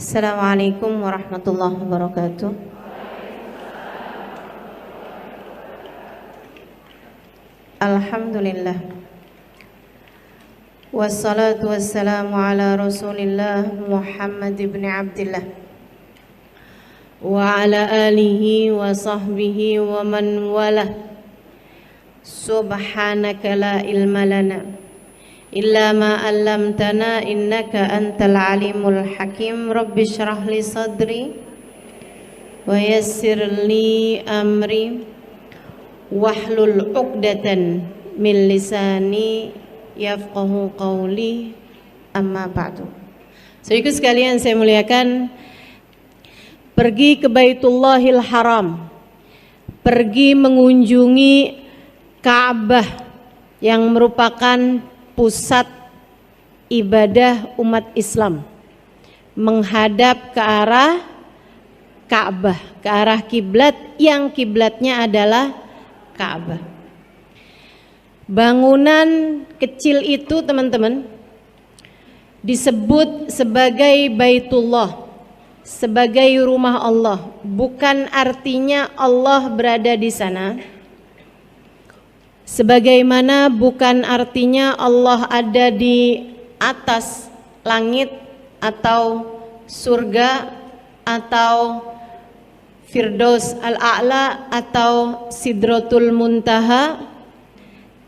Assalamualaikum warahmatullahi wabarakatuh. Alhamdulillah. Wassalatu wassalamu ala Rasulillah Muhammad ibn Abdillah wa ala alihi wa sahbihi wa man walah. Subhanaka la ilma lana illa ma 'allamtana innaka antal alimul hakim. Rabbi shrah li sadri wa yassir li amri wahlul 'uqdatan min lisani yafqahu qawli, amma ba'du. Saudaraku sekalian saya muliakan, pergi ke Baitullahil Haram, pergi mengunjungi Ka'bah yang merupakan pusat ibadah umat Islam, menghadap ke arah Ka'bah, ke arah kiblat yang kiblatnya adalah Ka'bah. Bangunan kecil itu teman-teman disebut sebagai Baitullah, sebagai rumah Allah. Bukan artinya Allah berada di sana, sebagaimana bukan artinya Allah ada di atas langit atau surga atau Firdaus al-A'la atau Sidratul Muntaha.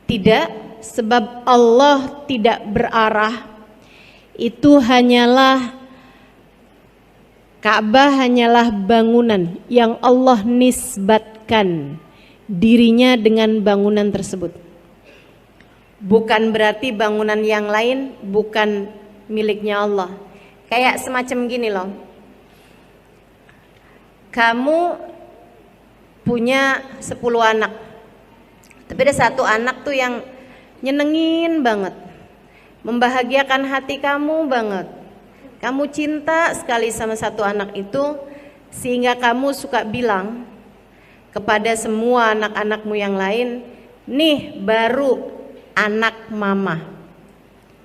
Tidak, sebab Allah tidak berarah. Itu hanyalah Ka'bah, hanyalah bangunan yang Allah nisbatkan dirinya dengan bangunan tersebut. Bukan berarti bangunan yang lain bukan miliknya Allah. Kayak semacam gini loh. Kamu punya 10 anak, tapi ada satu anak tuh yang nyenengin banget, membahagiakan hati kamu banget. Kamu cinta sekali sama satu anak itu, sehingga kamu suka bilang kepada semua anak-anakmu yang lain, nih baru anak mama.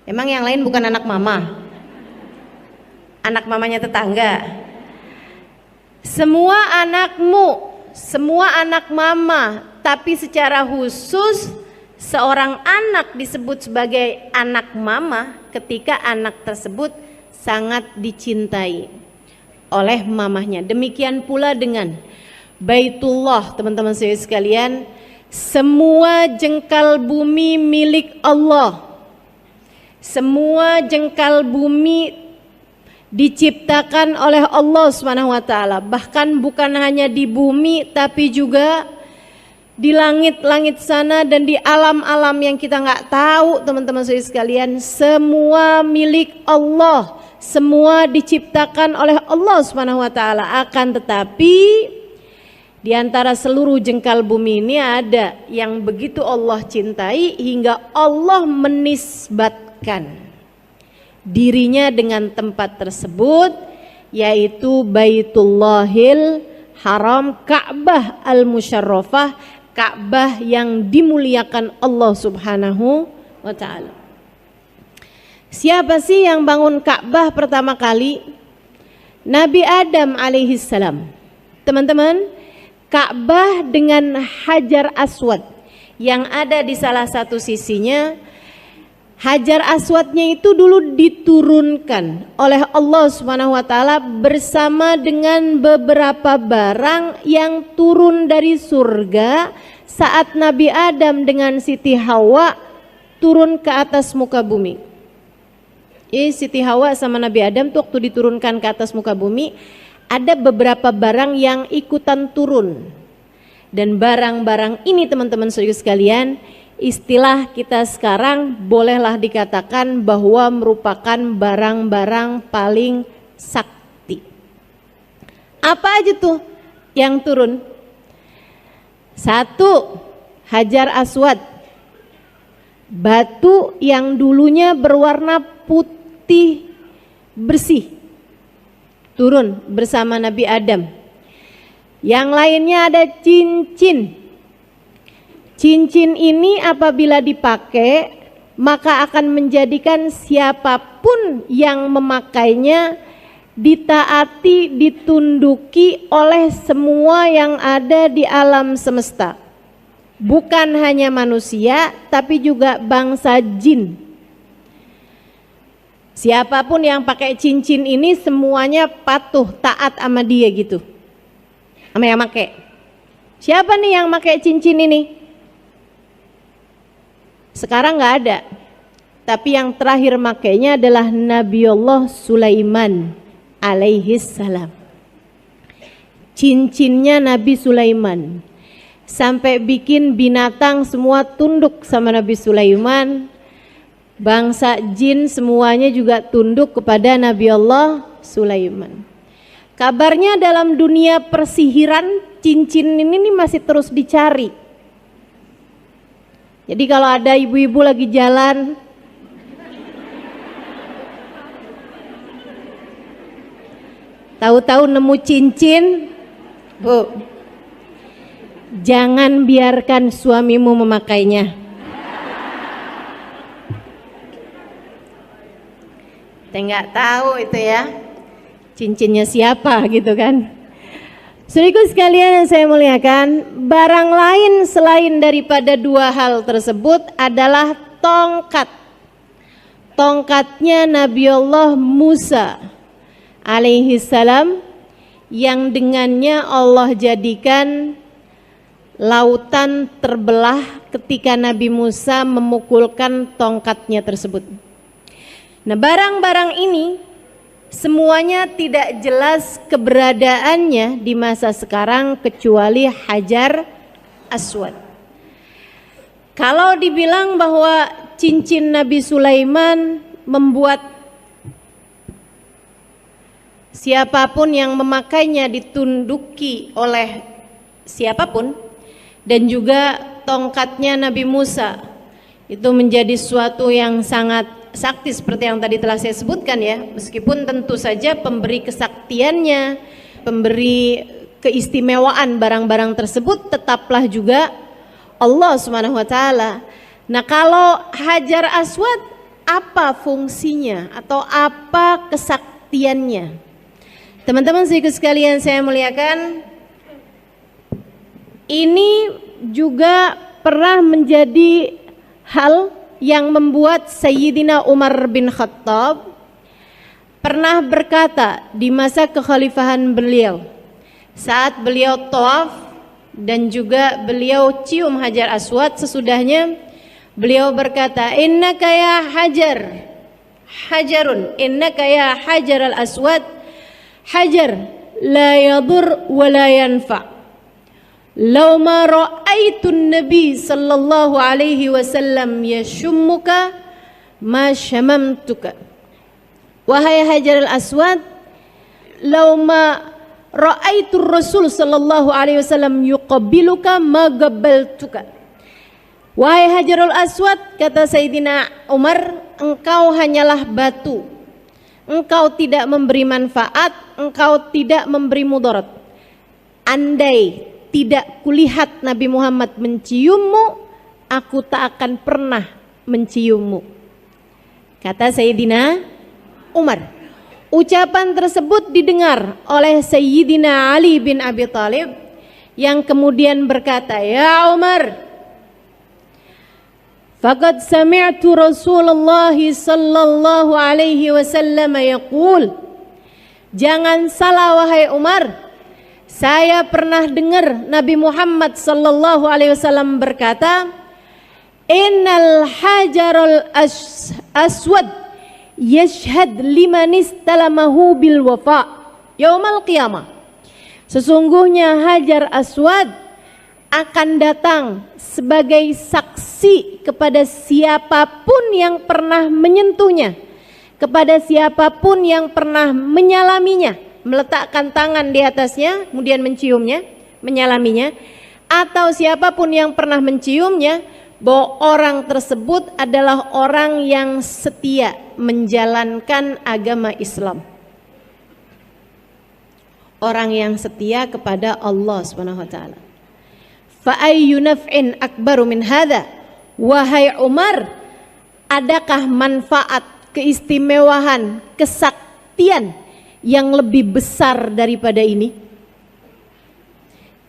Emang yang lain bukan anak mama? Anak mamanya tetangga. Semua anakmu, semua anak mama, tapi secara khusus seorang anak disebut sebagai anak mama ketika anak tersebut sangat dicintai oleh mamahnya. Demikian pula dengan Baitullah, teman-teman saya sekalian, semua jengkal bumi milik Allah. Semua jengkal bumi diciptakan oleh Allah Subhanahu wa taala. Bahkan bukan hanya di bumi tapi juga di langit-langit sana dan di alam-alam yang kita nggak tahu, teman-teman saya sekalian, semua milik Allah. Semua diciptakan oleh Allah Subhanahu wa taala. Akan tetapi di antara seluruh jengkal bumi ini ada yang begitu Allah cintai hingga Allah menisbatkan dirinya dengan tempat tersebut, yaitu Baitullahil Haram, Ka'bah al-Musyarrafah, Ka'bah yang dimuliakan Allah Subhanahu wa ta'ala. Siapa sih yang bangun Ka'bah pertama kali? Nabi Adam alaihissalam. Teman-teman, Ka'bah dengan Hajar Aswad yang ada di salah satu sisinya, Hajar Aswadnya itu dulu diturunkan oleh Allah Subhanahu wa taala bersama dengan beberapa barang yang turun dari surga saat Nabi Adam dengan Siti Hawa turun ke atas muka bumi. Siti Hawa sama Nabi Adam tuh waktu diturunkan ke atas muka bumi, ada beberapa barang yang ikutan turun. Dan barang-barang ini teman-teman saudara sekalian, istilah kita sekarang bolehlah dikatakan bahwa merupakan barang-barang paling sakti. Apa aja tuh yang turun? 1, Hajar Aswad, batu yang dulunya berwarna putih bersih, turun bersama Nabi Adam. Yang lainnya ada cincin. Cincin ini apabila dipakai maka akan menjadikan siapapun yang memakainya ditaati, ditunduki oleh semua yang ada di alam semesta. Bukan hanya manusia, tapi juga bangsa jin. Siapapun yang pakai cincin ini semuanya patuh, taat sama dia gitu. Sama yang pakai. Siapa nih yang pakai cincin ini? Sekarang nggak ada. Tapi yang terakhir makainya adalah Nabiullah Sulaiman alaihi salam. Cincinnya Nabi Sulaiman. Sampai bikin binatang semua tunduk sama Nabi Sulaiman. Bangsa jin semuanya juga tunduk kepada Nabi Allah Sulaiman. Kabarnya dalam dunia persihiran cincin ini masih terus dicari. Jadi kalau ada ibu-ibu lagi jalan, tahu-tahu nemu cincin, Bu, jangan biarkan suamimu memakainya. Kita nggak tahu itu ya, cincinnya siapa gitu kan. Saudaraku sekalian yang saya muliakan, barang lain selain daripada dua hal tersebut adalah tongkat. Tongkatnya Nabiullah Musa alaihi salam, yang dengannya Allah jadikan lautan terbelah ketika Nabi Musa memukulkan tongkatnya tersebut. Nah, barang-barang ini semuanya tidak jelas keberadaannya di masa sekarang kecuali Hajar Aswad. Kalau dibilang bahwa cincin Nabi Sulaiman membuat siapapun yang memakainya ditunduki oleh siapapun, dan juga tongkatnya Nabi Musa itu menjadi suatu yang sangat sakti seperti yang tadi telah saya sebutkan ya, meskipun tentu saja pemberi kesaktiannya, pemberi keistimewaan barang-barang tersebut tetaplah juga Allah Subhanahu wa taala. Nah, kalau Hajar Aswad apa fungsinya atau apa kesaktiannya? Teman-teman sekalian saya muliakan, ini juga pernah menjadi hal yang membuat Sayyidina Umar bin Khattab pernah berkata di masa kekhalifahan beliau, saat beliau tawaf dan juga beliau cium Hajar Aswad, sesudahnya beliau berkata, innaka ya Hajar, Hajarun, innaka ya Hajar al-Aswad, Hajar la yadur wa la yanfa'. Law ma ra'aitu an-nabi sallallahu alaihi wasallam yashummuka ma shamamtuka. Wahai Hajar al-Aswad, law ma ra'aitu Rasul sallallahu alaihi wasallam yuqabbiluka ma qabbaltuka. Wahai Hajarul Aswad, kata Sayyidina Umar, engkau hanyalah batu. Engkau tidak memberi manfaat, engkau tidak memberi mudarat. Andai tidak kulihat Nabi Muhammad menciummu, aku tak akan pernah menciummu, kata Sayyidina Umar. Ucapan tersebut didengar oleh Sayyidina Ali bin Abi Thalib, yang kemudian berkata, ya Umar, faqad sami'tu Rasulullah sallallahu alaihi wasallam yaqul, jangan salah wahai Umar, saya pernah dengar Nabi Muhammad sallallahu alaihi wasallam berkata, innal hajarul aswad yashhad liman istalamahu bil wafa yaumal qiyamah. Sesungguhnya Hajar Aswad akan datang sebagai saksi kepada siapapun yang pernah menyentuhnya, kepada siapapun yang pernah menyalaminya, meletakkan tangan di atasnya, kemudian menciumnya, menyalaminya, atau siapapun yang pernah menciumnya, bahwa orang tersebut adalah orang yang setia menjalankan agama Islam. Orang yang setia kepada Allah Subhanahu wa taala. Fa ayyu naf'in akbaru min hadza? Wahai Umar, adakah manfaat, keistimewaan, kesaktian yang lebih besar daripada ini?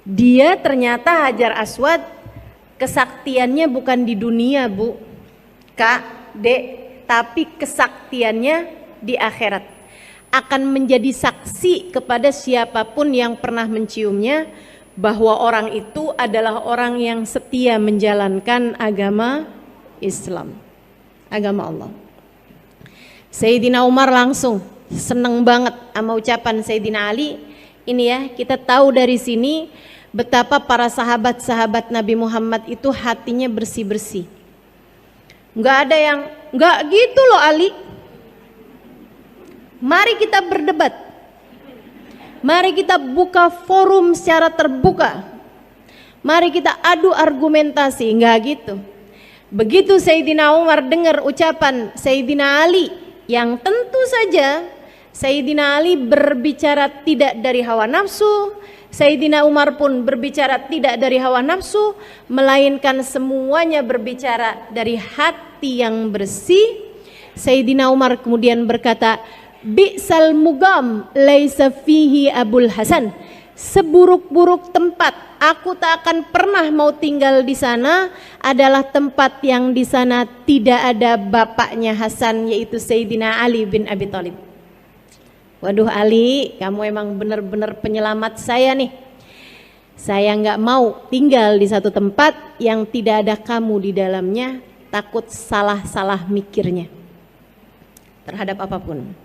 Dia ternyata Hajar Aswad kesaktiannya bukan di dunia, Bu, Kak, Dek, tapi kesaktiannya di akhirat. Akan menjadi saksi kepada siapapun yang pernah menciumnya bahwa orang itu adalah orang yang setia menjalankan agama Islam, agama Allah. Sayyidina Umar langsung seneng banget sama ucapan Sayyidina Ali. Ini ya, kita tahu dari sini betapa para sahabat-sahabat Nabi Muhammad itu hatinya bersih-bersih. Nggak ada yang, nggak gitu loh Ali. Mari kita berdebat. Mari kita buka forum secara terbuka. Mari kita adu argumentasi, nggak gitu. Begitu Sayyidina Umar dengar ucapan Sayyidina Ali, yang tentu saja Sayyidina Ali berbicara tidak dari hawa nafsu, Sayyidina Umar pun berbicara tidak dari hawa nafsu, melainkan semuanya berbicara dari hati yang bersih. Sayyidina Umar kemudian berkata, bi'sal mugam laisa fihi Abul Hasan. Seburuk-buruk tempat aku tak akan pernah mau tinggal di sana adalah tempat yang di sana tidak ada bapaknya Hasan, yaitu Sayyidina Ali bin Abi Thalib. Waduh Ali, kamu emang benar-benar penyelamat saya nih. Saya nggak mau tinggal di satu tempat yang tidak ada kamu di dalamnya, takut salah-salah mikirnya terhadap apapun.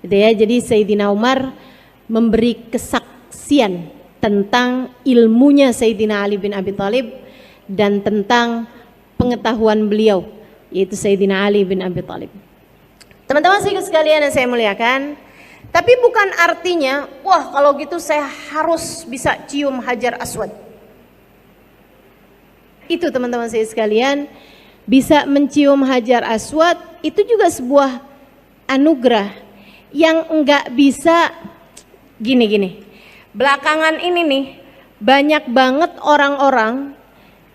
Gitu ya, jadi Sayyidina Umar memberi kesaksian tentang ilmunya Sayyidina Ali bin Abi Thalib dan tentang pengetahuan beliau, yaitu Sayyidina Ali bin Abi Thalib. Teman-teman sekalian yang saya muliakan, tapi bukan artinya, wah kalau gitu saya harus bisa cium Hajar Aswad. Itu teman-teman saya sekalian, bisa mencium Hajar Aswad itu juga sebuah anugerah yang enggak bisa gini-gini. Belakangan ini nih banyak banget orang-orang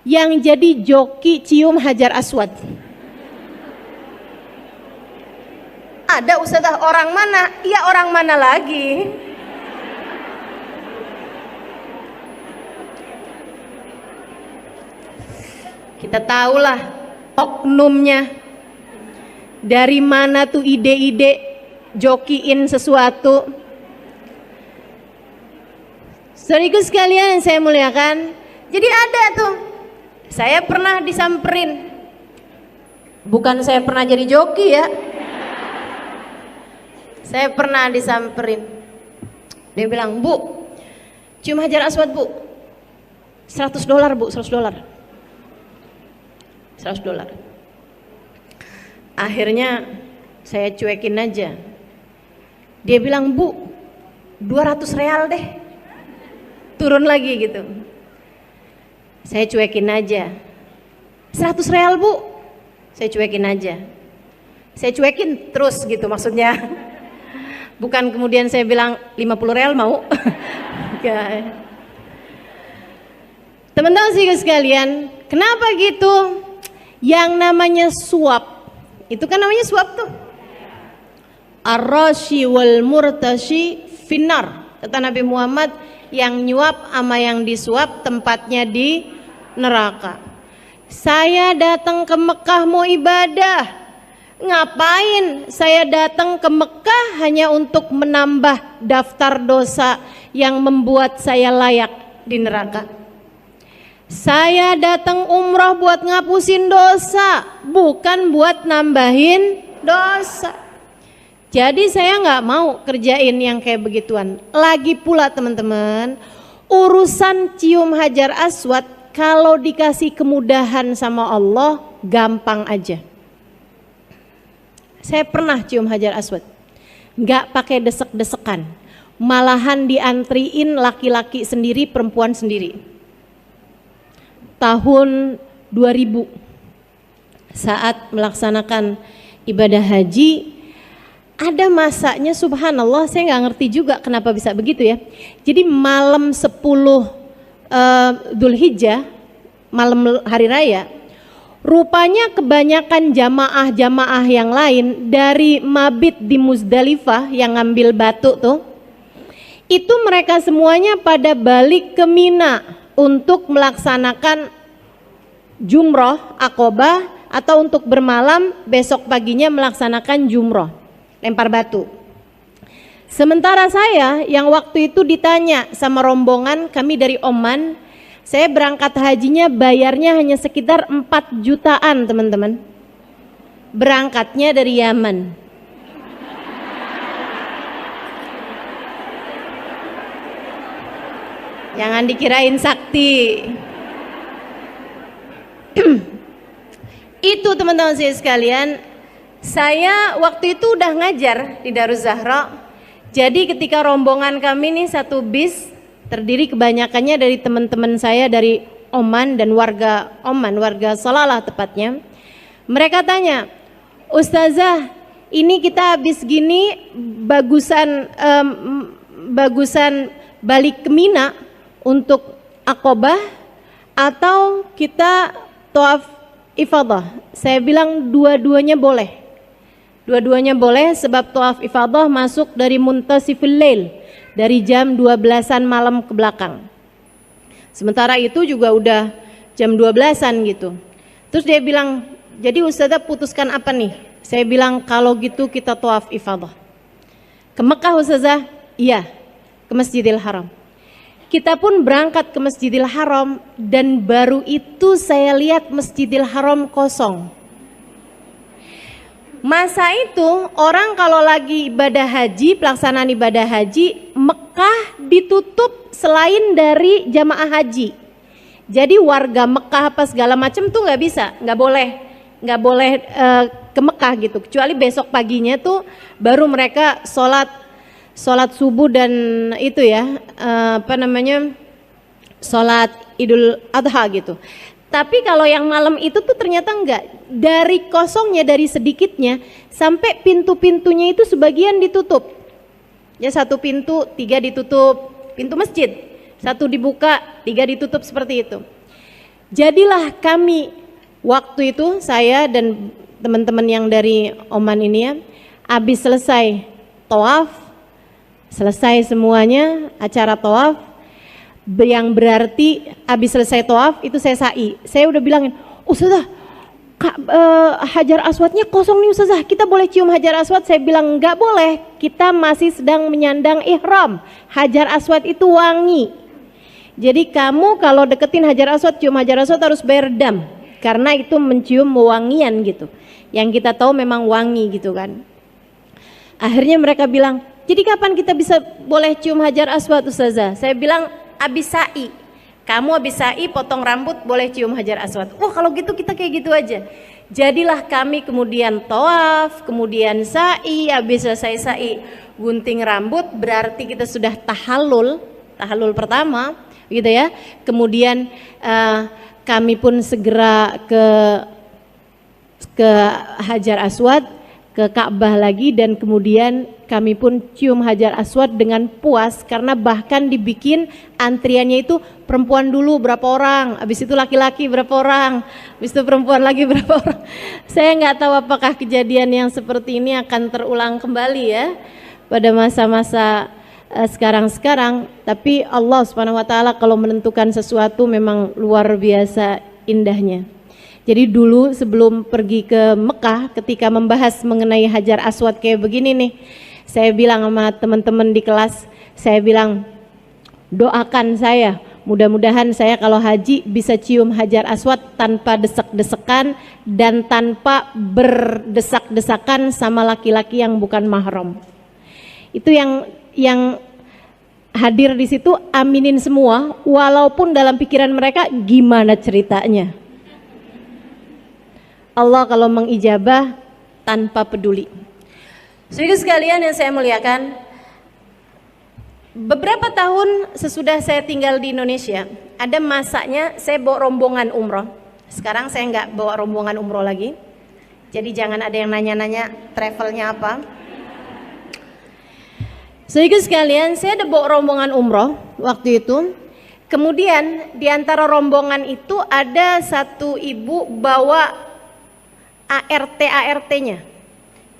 yang jadi joki cium Hajar Aswad. Ada ustazah, orang mana? Iya orang mana lagi? Kita tahulah oknumnya. Dari mana tuh ide-ide jokiin sesuatu. Saudariku sekalian yang saya muliakan, jadi ada tuh, saya pernah disamperin. Bukan saya pernah jadi joki ya, saya pernah disamperin. Dia bilang, Bu, cium Hajar Aswad Bu, $100 Bu, $100. $100. Akhirnya saya cuekin aja. Dia bilang, Bu, 200 real deh, turun lagi gitu. Saya cuekin aja. 100 real Bu, saya cuekin aja. Saya cuekin terus gitu maksudnya. Bukan kemudian saya bilang 50 real mau. Teman-teman sekalian, kenapa gitu? Yang namanya suap, itu kan namanya suap tuh. Ar-rashi wal murtashi finnar. Kata Nabi Muhammad, yang nyuap sama yang disuap tempatnya di neraka. Saya datang ke Mekah mau ibadah. Ngapain saya datang ke Mekah hanya untuk menambah daftar dosa yang membuat saya layak di neraka? Saya datang umroh buat ngapusin dosa, bukan buat nambahin dosa. Jadi saya nggak mau kerjain yang kayak begituan. Lagi pula teman-teman, urusan cium Hajar Aswad kalau dikasih kemudahan sama Allah gampang aja. Saya pernah cium Hajar Aswad, nggak pakai desek-desekan, malahan diantriin laki-laki sendiri, perempuan sendiri. Tahun 2000 saat melaksanakan ibadah haji, ada masanya subhanallah, saya nggak ngerti juga kenapa bisa begitu ya. Jadi malam 10 Dzulhijjah, malam hari raya, Rupanya kebanyakan jamaah-jamaah yang lain dari mabit di Muzdalifah yang ngambil batu tuh, itu mereka semuanya pada balik ke Mina untuk melaksanakan jumroh Aqobah atau untuk bermalam besok paginya melaksanakan jumroh lempar batu. Sementara saya yang waktu itu ditanya sama rombongan kami dari Oman, saya berangkat hajinya bayarnya hanya sekitar 4 jutaan teman-teman. Berangkatnya dari Yaman. Jangan dikirain sakti. Itu teman-teman saya sekalian, saya waktu itu udah ngajar di Daruz Zahra. Jadi ketika rombongan kami nih satu bis, terdiri kebanyakannya dari teman-teman saya dari Oman dan warga Oman, warga Salalah tepatnya. Mereka tanya, Ustazah, ini kita habis gini bagusan balik ke Mina untuk Aqobah atau kita tawaf ifadah? Saya bilang dua-duanya boleh. Dua-duanya boleh sebab tawaf ifadah masuk dari muntasifil lail, dari jam 12-an malam ke belakang. Sementara itu juga udah jam 12-an gitu. Terus dia bilang, jadi Ustazah putuskan apa nih? Saya bilang kalau gitu kita tawaf ifadah. Ke Mekah Ustazah? Iya, ke Masjidil Haram. Kita pun berangkat ke Masjidil Haram dan baru itu saya lihat Masjidil Haram kosong. Masa itu orang kalau lagi ibadah haji, pelaksanaan ibadah haji, Mekah ditutup selain dari jamaah haji. Jadi warga Mekah apa segala macam tuh nggak bisa, nggak boleh ke Mekah gitu. Kecuali besok paginya tuh baru mereka sholat subuh dan itu ya sholat Idul Adha gitu. Tapi kalau yang malam itu tuh ternyata enggak. Dari kosongnya, dari sedikitnya sampai pintu-pintunya itu sebagian ditutup. Ya satu pintu, 3 ditutup, pintu masjid. 1 dibuka, 3 ditutup seperti itu. Jadilah kami waktu itu saya dan teman-teman yang dari Oman ini ya, habis selesai tawaf, selesai semuanya acara tawaf, yang berarti habis selesai tawaf itu saya sa'i. Saya udah bilangin, Ustazah, Hajar Aswadnya kosong nih Ustazah, kita boleh cium Hajar Aswad? Saya bilang enggak boleh, kita masih sedang menyandang ihram. Hajar Aswad itu wangi. Jadi kamu kalau deketin Hajar Aswad, cium Hajar Aswad harus bayar dam, karena itu mencium wangian gitu. Yang kita tahu memang wangi gitu kan. Akhirnya mereka bilang, jadi kapan kita bisa boleh cium Hajar Aswad Ustazah? Saya bilang abis sa'i, kamu abis sa'i potong rambut boleh cium Hajar Aswad. Wah kalau gitu kita kayak gitu aja. Jadilah kami kemudian tawaf, kemudian sa'i, abis selesai sa'i gunting rambut, berarti kita sudah tahallul pertama gitu ya. Kemudian kami pun segera ke Hajar Aswad, ke Ka'bah lagi, dan kemudian kami pun cium Hajar Aswad dengan puas karena bahkan dibikin antriannya itu perempuan dulu berapa orang, habis itu laki-laki berapa orang, habis itu perempuan lagi berapa orang. Saya nggak tahu apakah kejadian yang seperti ini akan terulang kembali ya pada masa-masa sekarang-sekarang, tapi Allah Subhanahu wa taala kalau menentukan sesuatu memang luar biasa indahnya. Jadi dulu sebelum pergi ke Mekah, ketika membahas mengenai Hajar Aswad kayak begini nih, saya bilang sama teman-teman di kelas, saya bilang doakan saya, mudah-mudahan saya kalau haji bisa cium Hajar Aswad tanpa desek-desekan dan tanpa berdesak-desakan sama laki-laki yang bukan mahram. Itu yang hadir di situ aminin semua, walaupun dalam pikiran mereka gimana ceritanya. Allah kalau mengijabah tanpa peduli. Saudara sekalian yang saya muliakan, beberapa tahun sesudah saya tinggal di Indonesia, ada masanya saya bawa rombongan umroh. Sekarang saya nggak bawa rombongan umroh lagi. Jadi jangan ada yang nanya-nanya travelnya apa. Saudara sekalian, saya ada bawa rombongan umroh waktu itu. Kemudian di antara rombongan itu ada satu ibu bawa ART-nya.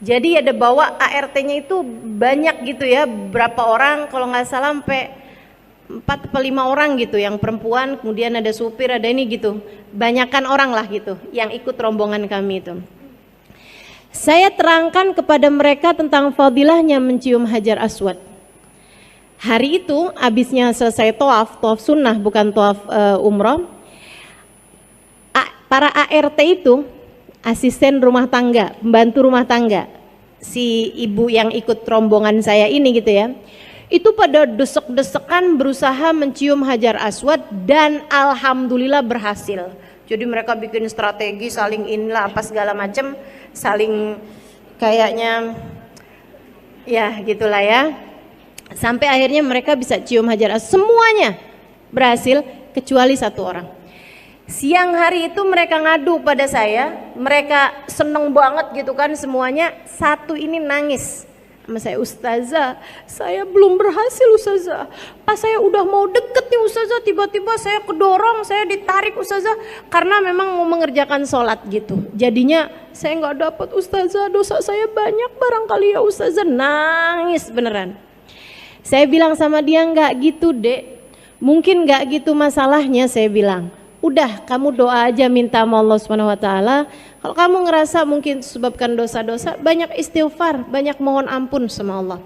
Jadi ada bawa ART-nya itu banyak gitu ya, berapa orang, kalau nggak salah sampai 4 atau 5 orang gitu, yang perempuan, kemudian ada supir, ada ini gitu, banyakan orang lah gitu yang ikut rombongan kami itu. Saya terangkan kepada mereka tentang fadilahnya mencium Hajar Aswad. Hari itu abisnya selesai tawaf sunnah, bukan tawaf umrah. Para ART itu, asisten rumah tangga, pembantu rumah tangga, si ibu yang ikut rombongan saya ini gitu ya, itu pada desek-desekan berusaha mencium Hajar Aswad dan alhamdulillah berhasil. Jadi mereka bikin strategi saling inilah apa segala macam, saling kayaknya ya gitulah ya. Sampai akhirnya mereka bisa cium Hajar Aswad, semuanya berhasil kecuali satu orang. Siang hari itu mereka ngadu pada saya, mereka seneng banget gitu kan semuanya. Satu ini nangis sama saya, "Ustazah, saya belum berhasil Ustazah. Pas saya udah mau deket nih Ustazah, tiba-tiba saya kedorong, saya ditarik Ustazah, karena memang mau mengerjakan sholat gitu. Jadinya saya nggak dapat Ustazah, dosa saya banyak barangkali ya Ustazah." Nangis beneran. Saya bilang sama dia, "Nggak gitu Dek, mungkin nggak gitu masalahnya." Saya bilang, "Udah kamu doa aja, minta sama Allah Subhanahu Wa Taala. Kalau kamu ngerasa mungkin sebabkan dosa-dosa, banyak istighfar, banyak mohon ampun sama Allah."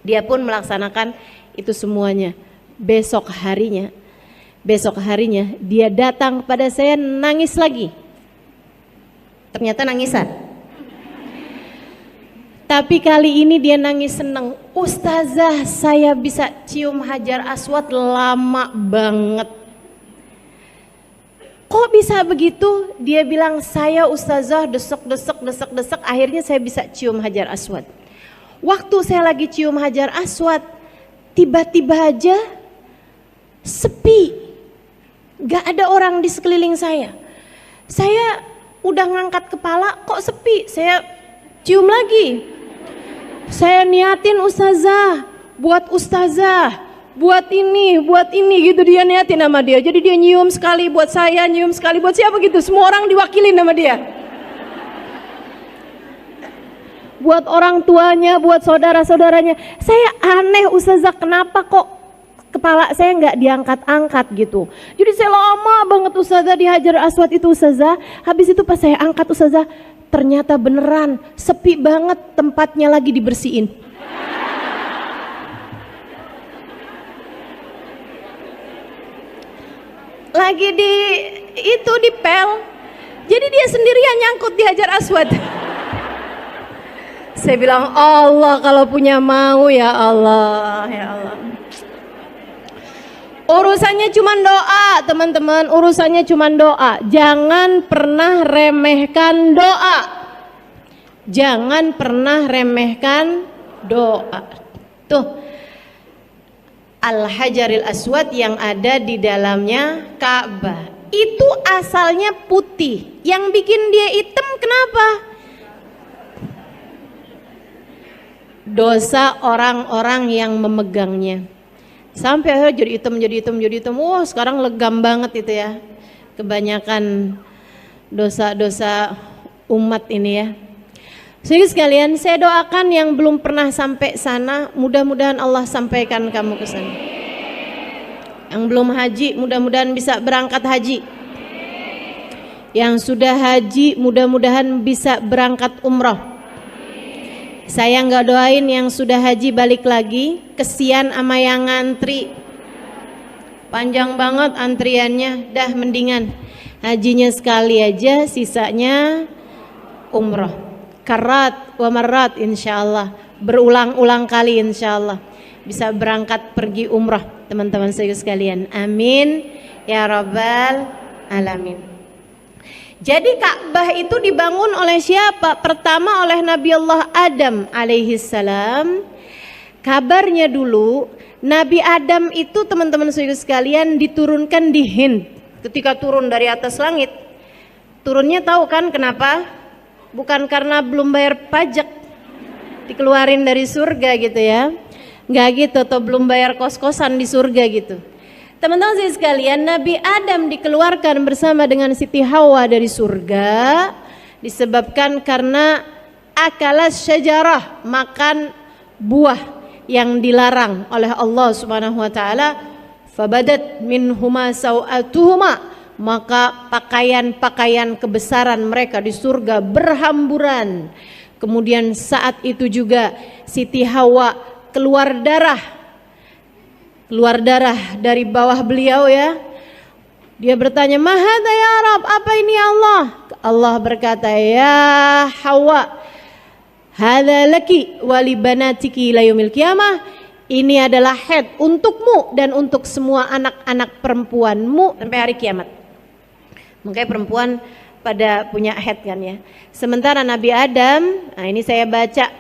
Dia pun melaksanakan itu semuanya. Besok harinya dia datang kepada saya nangis lagi. Ternyata nangisan. Tapi kali ini dia nangis seneng. "Ustazah, saya bisa cium Hajar Aswad lama banget." "Kok bisa begitu?" Dia bilang, "Saya Ustazah desek, akhirnya saya bisa cium Hajar Aswad. Waktu saya lagi cium Hajar Aswad, tiba-tiba aja sepi, gak ada orang di sekeliling saya. Saya udah ngangkat kepala, kok sepi, saya cium lagi. Saya niatin Ustazah, buat ini gitu, dia niatin sama dia. Jadi dia nyium sekali buat saya, nyium sekali buat siapa gitu. Semua orang diwakilin sama dia. Buat orang tuanya, buat saudara-saudaranya. Saya aneh Ustazah, kenapa kok kepala saya nggak diangkat-angkat gitu. Jadi saya lama banget Ustazah di Hajar Aswad itu Ustazah. Habis itu pas saya angkat Ustazah, ternyata beneran sepi banget, tempatnya lagi dibersihin. Lagi dipel. Jadi dia sendirian nyangkut di Hajar Aswad. Saya bilang, Allah kalau punya mau ya Allah, ya Allah. Urusannya cuma doa teman-teman, urusannya cuma doa. Jangan pernah remehkan doa. Jangan pernah remehkan doa. Tuh, Al-Hajaril Aswad yang ada di dalamnya Ka'bah itu asalnya putih. Yang bikin dia hitam kenapa? Dosa orang-orang yang memegangnya. Sampai akhirnya jadi hitam. Wah, sekarang legam banget itu ya. Kebanyakan dosa-dosa umat ini ya. Jadi sekalian, saya doakan yang belum pernah sampai sana, mudah-mudahan Allah sampaikan kamu ke sana. Yang belum haji, mudah-mudahan bisa berangkat haji. Yang sudah haji, mudah-mudahan bisa berangkat umrah. Saya nggak doain yang sudah haji balik lagi, kesian sama yang ngantri. Panjang banget antriannya, dah mendingan hajinya sekali aja, sisanya umrah. Karat wa marat insyaallah, berulang-ulang kali insyaallah bisa berangkat pergi umrah teman-teman saya sekalian. Amin ya rabbal alamin. Jadi Ka'bah itu dibangun oleh siapa? Pertama oleh Nabi Allah Adam alaihi salam. Kabarnya dulu Nabi Adam itu teman-teman saudara sekalian diturunkan di Hind. Ketika turun dari atas langit, turunnya tahu kan kenapa? Bukan karena belum bayar pajak, dikeluarin dari surga gitu ya. Enggak gitu, atau belum bayar kos-kosan di surga gitu. Teman-teman sekalian, Nabi Adam dikeluarkan bersama dengan Siti Hawa dari surga disebabkan karena akala syajarah, makan buah yang dilarang oleh Allah Subhanahu wa taala. Fabadat minhuma sawatuhuma, maka pakaian-pakaian kebesaran mereka di surga berhamburan. Kemudian saat itu juga Siti Hawa keluar darah dari bawah beliau ya. Dia bertanya, "Mahadha ya Rab, apa ini ya Allah?" Allah berkata, "Ya Hawa, hadza laki wa li banatiki ila yaumil qiyamah." Ini adalah haid untukmu dan untuk semua anak-anak perempuanmu sampai hari kiamat. Makanya perempuan pada punya haid kan ya. Sementara Nabi Adam, nah ini saya baca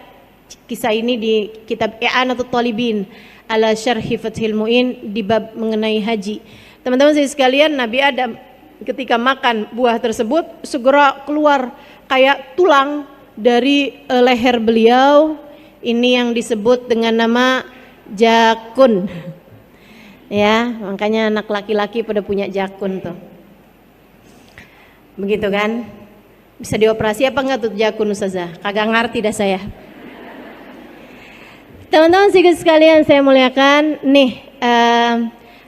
kisah ini di kitab I'anatul Talibin ala Syarhi Fathil Mu'in di bab mengenai haji. Teman-teman sekalian, Nabi Adam ketika makan buah tersebut segera keluar kayak tulang dari leher beliau. Ini yang disebut dengan nama jakun. Ya, makanya anak laki-laki pada punya jakun tuh. Begitu kan? Bisa dioperasi apa enggak tuh jakun Ustazah? Kagak ngerti dah saya. Teman-teman sekalian saya muliakan, nih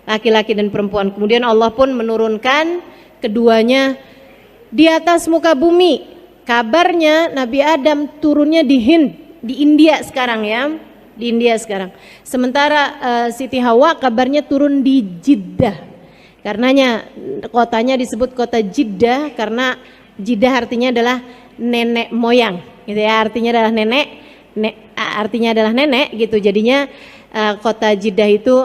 laki-laki dan perempuan. Kemudian Allah pun menurunkan keduanya di atas muka bumi. Kabarnya Nabi Adam turunnya di Hind, di India sekarang ya, di India sekarang. Sementara Siti Hawa kabarnya turun di Jeddah. Karenanya kotanya disebut kota Jeddah karena Jeddah artinya adalah nenek moyang, gitu ya. Artinya adalah nenek gitu. Jadinya kota Jeddah itu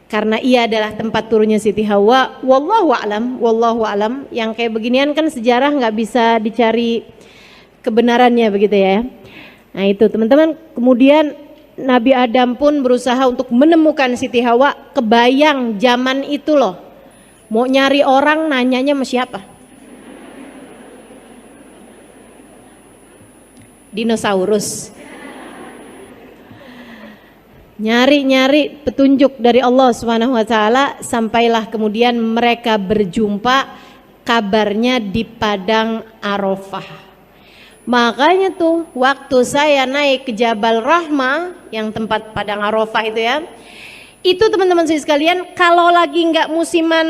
karena ia adalah tempat turunnya Siti Hawa. Wallahu alam. Yang kayak beginian kan sejarah nggak bisa dicari kebenarannya begitu ya. Nah itu teman-teman. Kemudian Nabi Adam pun berusaha untuk menemukan Siti Hawa. Kebayang zaman itu loh, mau nyari orang nanyanya sama siapa? Dinosaurus. Nyari-nyari petunjuk dari Allah Subhanahu wa taala, sampailah kemudian mereka berjumpa, kabarnya di padang Arafah. Makanya tuh waktu saya naik ke Jabal Rahmah yang tempat padang Arafah itu ya, itu teman-teman sekalian kalau lagi nggak musiman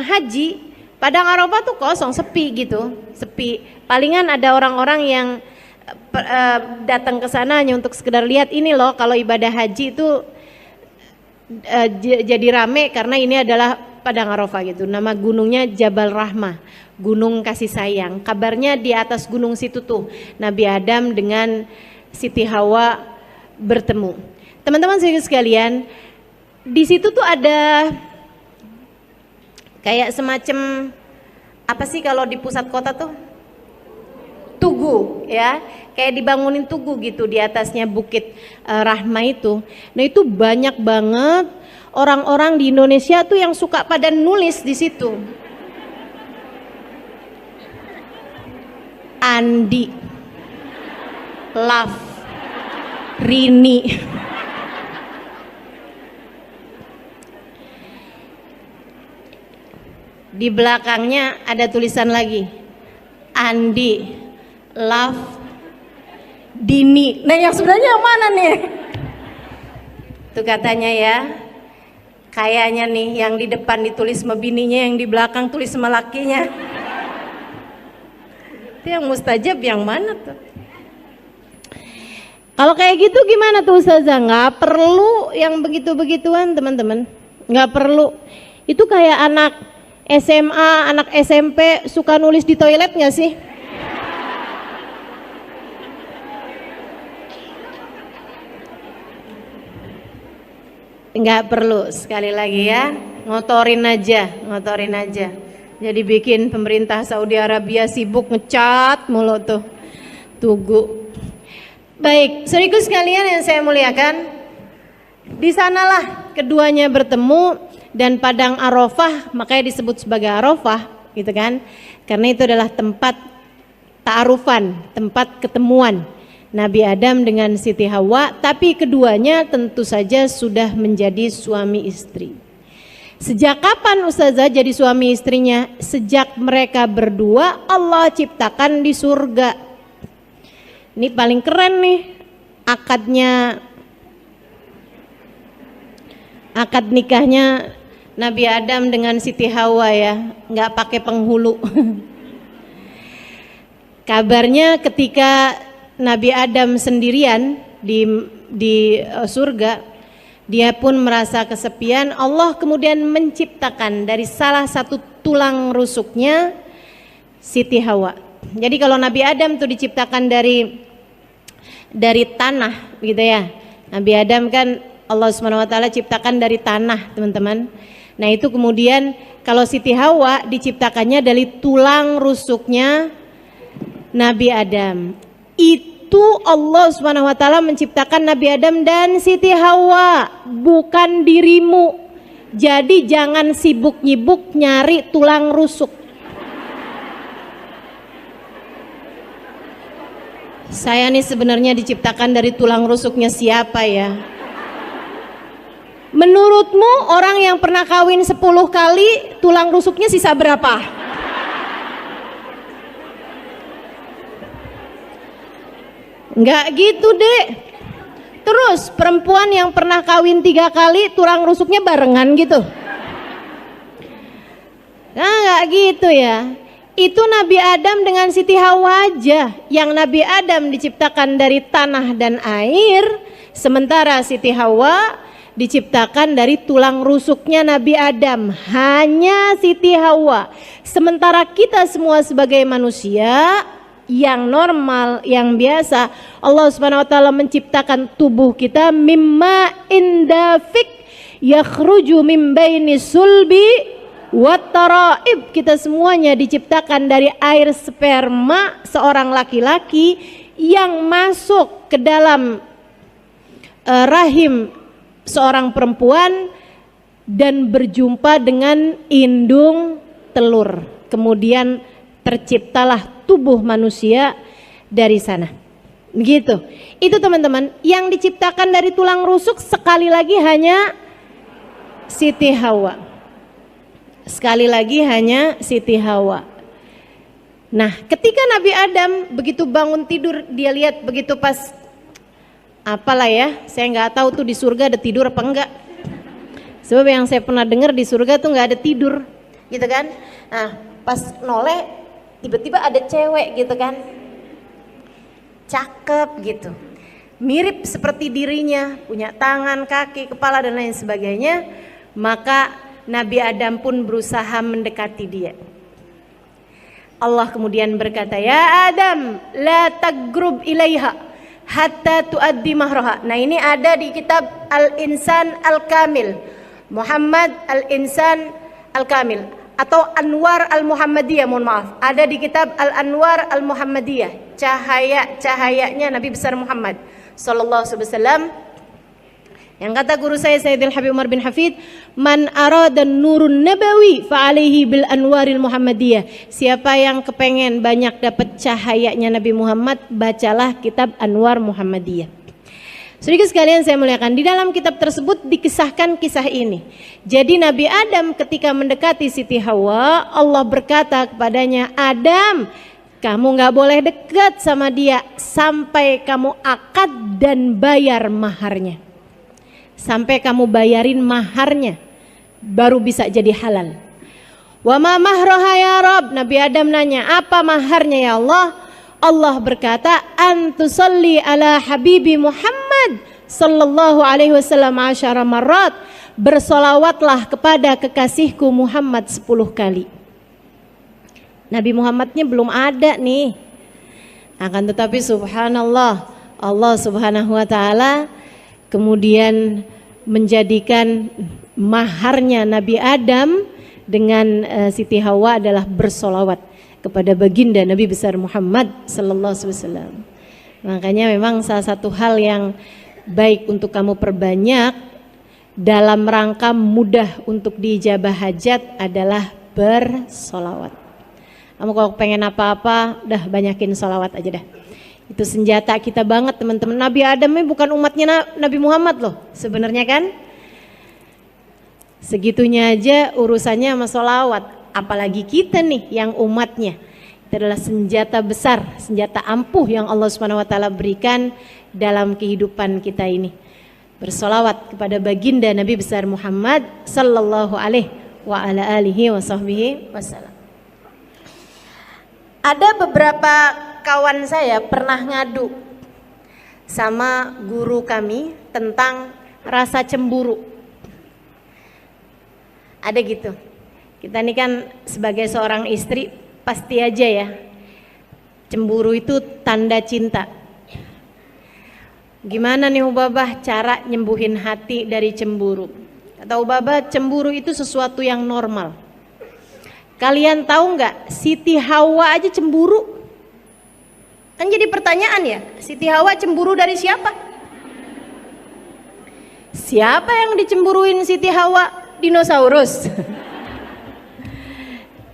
haji, padang Arafah tuh kosong, sepi gitu, sepi. Palingan ada orang-orang yang datang ke sana hanya untuk sekedar lihat. Ini loh kalau ibadah haji itu jadi rame karena ini adalah padang Arafah gitu. Nama gunungnya Jabal Rahmah, gunung kasih sayang. Kabarnya di atas gunung situ tuh Nabi Adam dengan Siti Hawa bertemu. Teman-teman sekalian, di situ tuh ada kayak semacam apa sih kalau di pusat kota tuh? Tugu ya, kayak dibangunin tugu gitu di atasnya bukit Rahmah itu. Nah itu banyak banget orang-orang di Indonesia tuh yang suka pada nulis di situ. Andi, Love, Rini. Di belakangnya ada tulisan lagi, Andi, Love, Dini. Nah yang sebenarnya yang mana nih? Tuh katanya ya, kayaknya nih yang di depan ditulis sama bininya, yang di belakang tulis sama lakinya. Itu yang mustajab yang mana tuh? Kalau kayak gitu gimana tuh Ustazah? Nggak perlu yang begitu-begituan teman-teman, nggak perlu. Itu kayak anak SMA, anak SMP suka nulis di toilet nggak sih? Nggak perlu, sekali lagi ya, ngotorin aja. Jadi bikin pemerintah Saudi Arabia sibuk ngecat mulu tuh tugu. Baik, saudaraku sekalian yang saya muliakan, di sanalah keduanya bertemu dan padang Arafah makanya disebut sebagai Arafah, gitu kan? Karena itu adalah tempat ta'arufan, tempat ketemuan Nabi Adam dengan Siti Hawa, tapi keduanya tentu saja sudah menjadi suami istri. Sejak kapan Ustazah jadi suami istrinya? Sejak mereka berdua Allah ciptakan di surga. Ini paling keren nih akad nikahnya Nabi Adam dengan Siti Hawa ya, nggak pakai penghulu. Kabarnya ketika Nabi Adam sendirian di surga, dia pun merasa kesepian. Allah kemudian menciptakan dari salah satu tulang rusuknya Siti Hawa. Jadi kalau Nabi Adam tuh diciptakan dari tanah gitu ya. Nabi Adam kan Allah Subhanahu wa taala ciptakan dari tanah, teman-teman. Nah, itu kemudian kalau Siti Hawa diciptakannya dari tulang rusuknya Nabi Adam. Itu Allah Subhanahu wa taala menciptakan Nabi Adam dan Siti Hawa, bukan dirimu. Jadi jangan sibuk nyibuk nyari tulang rusuk. Saya nih sebenarnya diciptakan dari tulang rusuknya siapa ya? Menurutmu orang yang pernah kawin 10 kali tulang rusuknya sisa berapa? Enggak gitu dek. Terus perempuan yang pernah kawin 3 kali tulang rusuknya barengan gitu? Nah enggak gitu ya. Itu Nabi Adam dengan Siti Hawa aja. Yang Nabi Adam diciptakan dari tanah dan air, sementara Siti Hawa diciptakan dari tulang rusuknya Nabi Adam. Hanya Siti Hawa. Sementara kita semua sebagai manusia yang normal, yang biasa, Allah Subhanahu wa taala menciptakan tubuh kita mimma indafik yakhruju min baini sulbi wat taraib. Kita semuanya diciptakan dari air sperma seorang laki-laki yang masuk ke dalam rahim seorang perempuan dan berjumpa dengan indung telur. Kemudian terciptalah tubuh manusia dari sana. Begitu. Itu teman-teman, yang diciptakan dari tulang rusuk sekali lagi hanya Siti Hawa. Sekali lagi hanya Siti Hawa. Nah, ketika Nabi Adam begitu bangun tidur, dia lihat begitu pas apalah ya, saya nggak tahu tuh di surga ada tidur apa enggak. Sebab yang saya pernah dengar di surga tuh nggak ada tidur, gitu kan. Nah, pas noleh tiba-tiba ada cewek gitu kan, cakep gitu, mirip seperti dirinya, punya tangan, kaki, kepala dan lain sebagainya. Maka Nabi Adam pun berusaha mendekati dia. Allah kemudian berkata, ya Adam, la tagrub ilaiha hatta tuaddi mahraha. Nah, ini ada di kitab Al-Insan Al-Kamil, Muhammad Al-Insan Al-Kamil atau Anwar Al-Muhammadiyah, mohon maaf. Ada di kitab Al-Anwar Al-Muhammadiyah, cahaya-cahayanya Nabi besar Muhammad sallallahu alaihi wasallam. Yang kata guru saya Sayyidil Habib Umar bin Hafid, man arada nurun nabawi fa alaihi bil anwaril muhammadiyah. Siapa yang kepengen banyak dapat cahayanya Nabi Muhammad, bacalah kitab Anwar Muhammadiyah. Sedikit sekalian saya muliakan, di dalam kitab tersebut dikisahkan kisah ini. Jadi Nabi Adam ketika mendekati Siti Hawa, Allah berkata kepadanya, Adam, kamu gak boleh dekat sama dia sampai kamu akad dan bayar maharnya. Sampai kamu bayarin maharnya, baru bisa jadi halal. Wa ma mahroha ya Rabb. Nabi Adam nanya, apa maharnya ya Allah? Allah berkata, antusalli ala habibi Muhammad sallallahu alaihi wasallam asyara marrat. Bersolawatlah kepada kekasihku Muhammad 10 kali. Nabi Muhammadnya belum ada nih. Akan tetapi subhanallah, Allah subhanahu wa ta'ala kemudian menjadikan maharnya Nabi Adam dengan Siti Hawa adalah bersolawat kepada baginda Nabi besar Muhammad sallallahu alaihi wasallam. Makanya memang salah satu hal yang baik untuk kamu perbanyak dalam rangka mudah untuk diijabah hajat adalah bersolawat. Kamu kalau pengen apa-apa, dah banyakin solawat aja dah. Itu senjata kita banget teman-teman. Nabi Adam ini bukan umatnya Nabi Muhammad loh sebenarnya kan. Segitunya aja urusannya sama sholawat, apalagi kita nih yang umatnya. Itu adalah senjata besar, senjata ampuh yang Allah Subhanahu wa taala berikan dalam kehidupan kita ini. Bersolawat kepada baginda Nabi besar Muhammad sallallahu alaihi wa ala alihi wa sahbihi wasallam. Ada beberapa kawan saya pernah ngadu sama guru kami tentang rasa cemburu. Ada gitu. Kita ini kan sebagai seorang istri pasti aja ya, cemburu itu tanda cinta. Gimana nih Ubabah cara nyembuhin hati dari cemburu? Kata Ubabah, cemburu itu sesuatu yang normal. Kalian tahu nggak, Siti Hawa aja cemburu? Kan jadi pertanyaan ya, Siti Hawa cemburu dari siapa? Siapa yang dicemburuin Siti Hawa? Dinosaurus.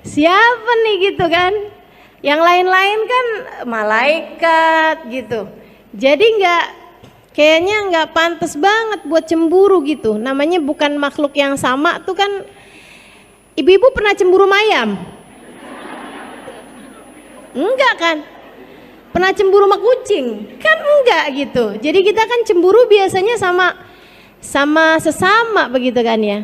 Siapa nih gitu kan? Yang lain-lain kan malaikat gitu. Jadi kayaknya nggak pantas banget buat cemburu gitu. Namanya bukan makhluk yang sama tuh kan. Ibu-ibu pernah cemburu mayam? Enggak kan? Pernah cemburu sama kucing? Kan enggak gitu. Jadi kita kan cemburu biasanya sama sesama begitu kan ya.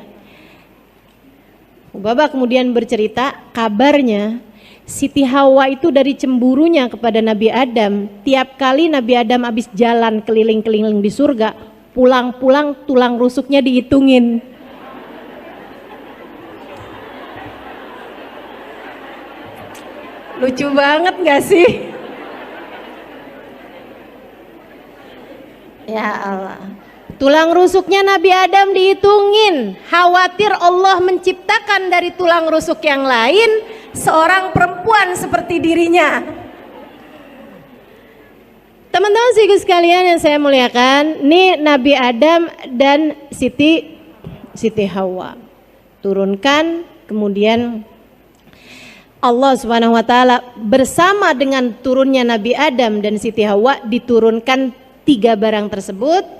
Baba kemudian bercerita, kabarnya Siti Hawa itu dari cemburunya kepada Nabi Adam, tiap kali Nabi Adam habis jalan keliling-keliling di surga, pulang-pulang tulang rusuknya dihitungin. Lucu banget gak sih? Ya Allah. Tulang rusuknya Nabi Adam dihitungin. Khawatir Allah menciptakan dari tulang rusuk yang lain seorang perempuan seperti dirinya. Teman-teman sekalian sekalian yang saya muliakan, ini Nabi Adam dan Siti Hawa turunkan, kemudian Allah Subhanahu wa taala bersama dengan turunnya Nabi Adam dan Siti Hawa diturunkan 3 barang tersebut.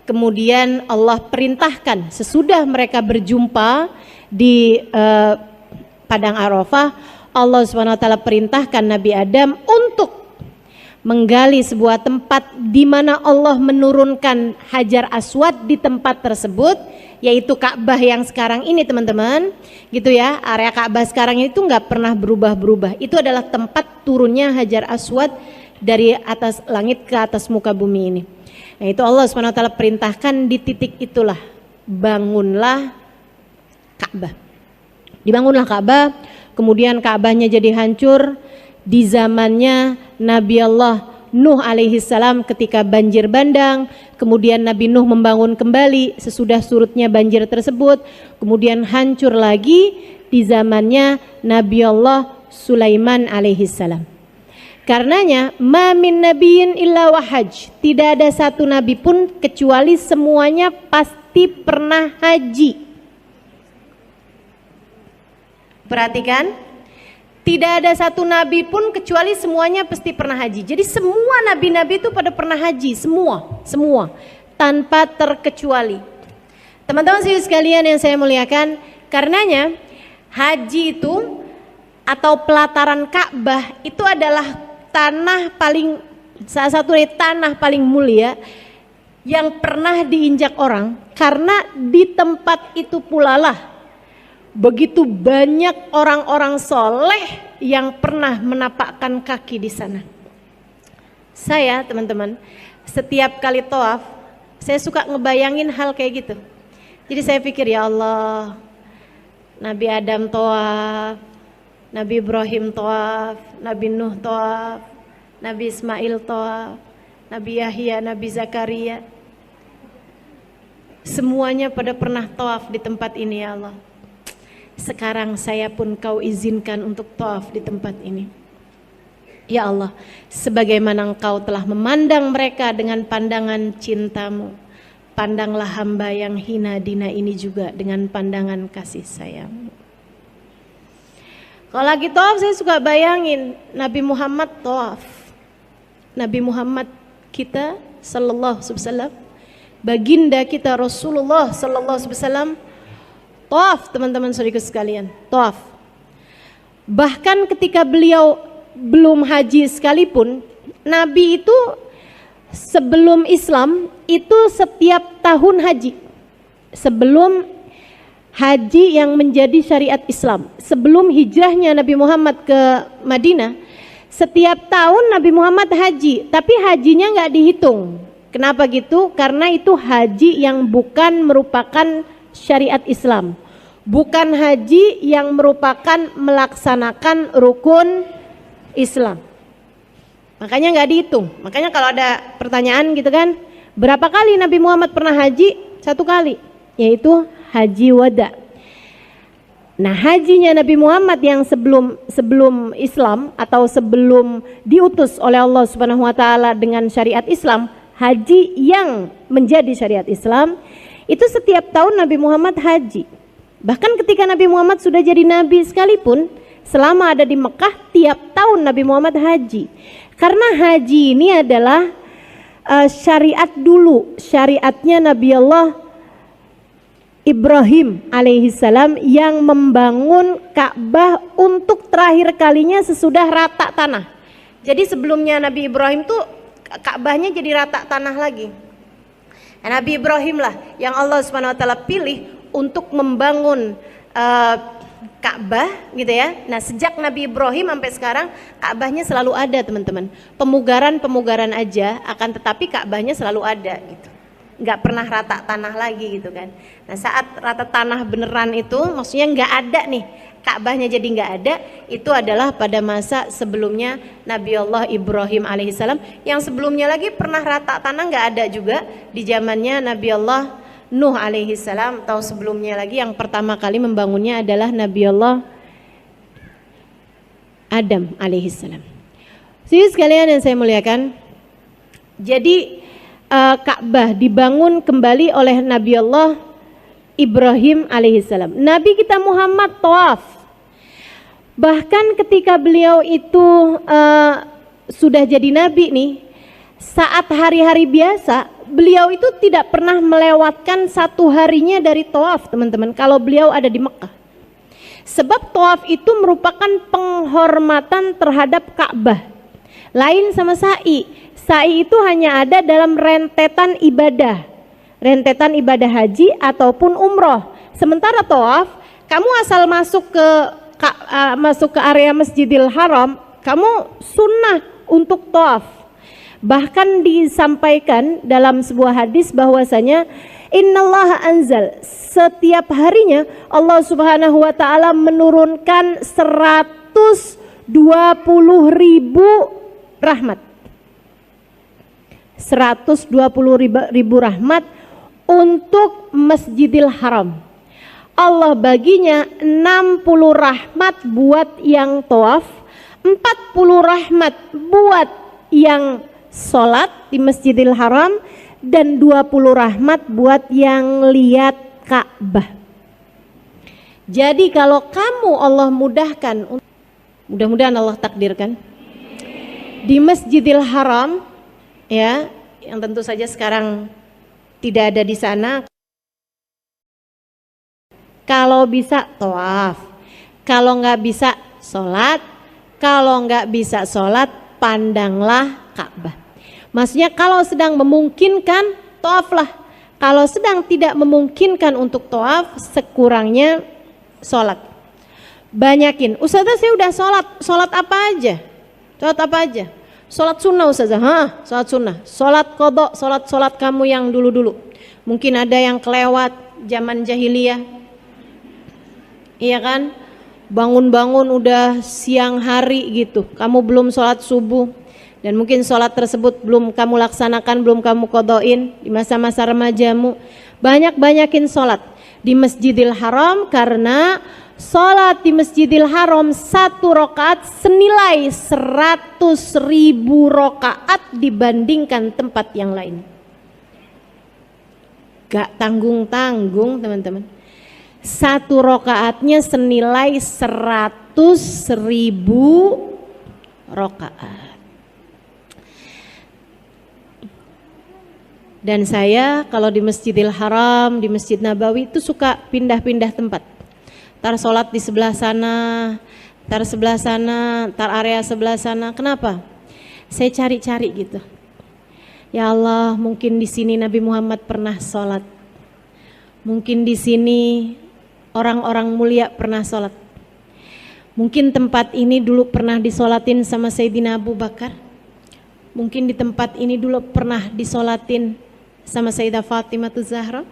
Kemudian Allah perintahkan sesudah mereka berjumpa di padang Arafah, Allah Subhanahu wa taala perintahkan Nabi Adam untuk menggali sebuah tempat di mana Allah menurunkan Hajar Aswad di tempat tersebut, yaitu Ka'bah yang sekarang ini teman-teman. Gitu ya, area Ka'bah sekarang itu nggak pernah berubah-berubah. Itu adalah tempat turunnya Hajar Aswad dari atas langit ke atas muka bumi ini. Nah itu Allah SWT perintahkan di titik itulah, bangunlah Ka'bah. Dibangunlah Ka'bah, kemudian Ka'bahnya jadi hancur di zamannya Nabi Allah Nuh alaihi salam ketika banjir bandang. Kemudian Nabi Nuh membangun kembali sesudah surutnya banjir tersebut. Kemudian hancur lagi di zamannya Nabi Allah Sulaiman alaihi salam. Karenanya ma min nabiyyin illa wahaj, tidak ada satu nabi pun kecuali semuanya pasti pernah haji. Perhatikan, tidak ada satu nabi pun kecuali semuanya pasti pernah haji. Jadi semua nabi-nabi itu pada pernah haji, semua tanpa terkecuali. Teman-teman sekalian yang saya muliakan, karenanya haji itu atau pelataran Ka'bah itu adalah salah satu dari tanah paling mulia yang pernah diinjak orang, karena di tempat itu pula lah begitu banyak orang-orang soleh yang pernah menapakkan kaki di sana. Saya teman-teman setiap kali tawaf saya suka ngebayangin hal kayak gitu. Jadi saya pikir, ya Allah, Nabi Adam tawaf, Nabi Ibrahim tawaf, Nabi Nuh tawaf, Nabi Ismail tawaf, Nabi Yahya, Nabi Zakaria. Semuanya pada pernah tawaf di tempat ini, ya Allah. Sekarang saya pun Kau izinkan untuk tawaf di tempat ini. Ya Allah, sebagaimana Engkau telah memandang mereka dengan pandangan cinta-Mu, pandanglah hamba yang hina dina ini juga dengan pandangan kasih sayang. Kalau lagi tawaf saya suka bayangin Nabi Muhammad tawaf. Nabi Muhammad kita sallallahu alaihi wasallam, baginda kita Rasulullah sallallahu alaihi wasallam Tawaf, teman-teman saudaraku sekalian, tawaf. Bahkan ketika beliau belum haji sekalipun, Nabi itu sebelum Islam itu setiap tahun haji. Sebelum haji yang menjadi syariat Islam, sebelum hijrahnya Nabi Muhammad ke Madinah, setiap tahun Nabi Muhammad haji, tapi hajinya nggak dihitung. Kenapa gitu? Karena itu haji yang bukan merupakan syariat Islam, bukan haji yang merupakan melaksanakan rukun Islam. Makanya nggak dihitung. Makanya kalau ada pertanyaan gitu kan, berapa kali Nabi Muhammad pernah haji? 1 kali, yaitu haji wada. Nah, hajinya Nabi Muhammad yang sebelum Islam atau sebelum diutus oleh Allah Subhanahu wa taala dengan syariat Islam, haji yang menjadi syariat Islam, itu setiap tahun Nabi Muhammad haji. Bahkan ketika Nabi Muhammad sudah jadi nabi sekalipun, selama ada di Mekah tiap tahun Nabi Muhammad haji. Karena haji ini adalah syariat dulu, syariatnya Nabi Allah Ibrahim alaihissalam yang membangun Ka'bah untuk terakhir kalinya sesudah rata tanah. Jadi sebelumnya Nabi Ibrahim tuh Ka'bahnya jadi rata tanah lagi. Nah, Nabi Ibrahim lah yang Allah Subhanahu wa taala pilih untuk membangun Ka'bah gitu ya. Nah, sejak Nabi Ibrahim sampai sekarang Ka'bahnya selalu ada, teman-teman. Pemugaran aja, akan tetapi Ka'bahnya selalu ada gitu. Nggak pernah rata tanah lagi gitu kan. Nah, saat rata tanah beneran itu maksudnya nggak ada nih, Ka'bahnya jadi nggak ada, itu adalah pada masa sebelumnya Nabi Allah Ibrahim alaihissalam. Yang sebelumnya lagi pernah rata tanah nggak ada juga di zamannya Nabi Allah Nuh alaihissalam. Atau sebelumnya lagi yang pertama kali membangunnya adalah Nabi Allah Adam alaihissalam. Saudara sekalian yang saya muliakan, jadi Ka'bah dibangun kembali oleh Nabi Allah Ibrahim alaihissalam. Nabi kita Muhammad tawaf. Bahkan ketika beliau itu sudah jadi nabi nih, saat hari-hari biasa beliau itu tidak pernah melewatkan 1 harinya dari tawaf, teman-teman, kalau beliau ada di Mekah. Sebab tawaf itu merupakan penghormatan terhadap Ka'bah. Lain sama sa'i. Sa'i itu hanya ada dalam rentetan ibadah haji ataupun umroh. Sementara tawaf, kamu asal masuk ke area Masjidil Haram, kamu sunnah untuk tawaf. Bahkan disampaikan dalam sebuah hadis bahwasanya innallaha anzal, setiap harinya Allah Subhanahu wa taala menurunkan 120.000 rahmat. 120.000 rahmat untuk Masjidil Haram. Allah baginya 60 rahmat buat yang tawaf, 40 rahmat buat yang sholat di Masjidil Haram, dan 20 rahmat buat yang lihat Ka'bah. Jadi kalau kamu Allah mudahkan, mudah-mudahan Allah takdirkan, di Masjidil Haram ya, yang tentu saja sekarang tidak ada di sana, kalau bisa tawaf, kalau nggak bisa sholat, kalau nggak bisa sholat pandanglah Ka'bah. Maksudnya kalau sedang memungkinkan tawaflah, kalau sedang tidak memungkinkan untuk tawaf sekurangnya sholat. Banyakin, Ustazah saya udah sholat apa aja? Sholat apa aja? Sholat sunnah Ustazah, sholat sunnah, sholat qadha, sholat kamu yang dulu-dulu. Mungkin ada yang kelewat zaman jahiliyah, iya kan? Bangun-bangun udah siang hari gitu, kamu belum sholat subuh, dan mungkin sholat tersebut belum kamu laksanakan, belum kamu qadhain di masa-masa remajamu. Banyakin sholat di Masjidil Haram, karena sholat di Masjidil Haram 1 rakaat senilai 100.000 rakaat dibandingkan tempat yang lain. Gak tanggung-tanggung, teman-teman. 1 rakaatnya senilai 100.000 rakaat. Dan saya kalau di Masjidil Haram, di Masjid Nabawi itu suka pindah-pindah tempat. Tar sholat di sebelah sana, tar sebelah sana, tar area sebelah sana. Kenapa? Saya cari-cari gitu. Ya Allah, mungkin di sini Nabi Muhammad pernah sholat. Mungkin di sini orang-orang mulia pernah sholat. Mungkin tempat ini dulu pernah disolatin sama Sayyidina Abu Bakar. Mungkin di tempat ini dulu pernah disolatin sama Sayyidah Fatimah Zahra.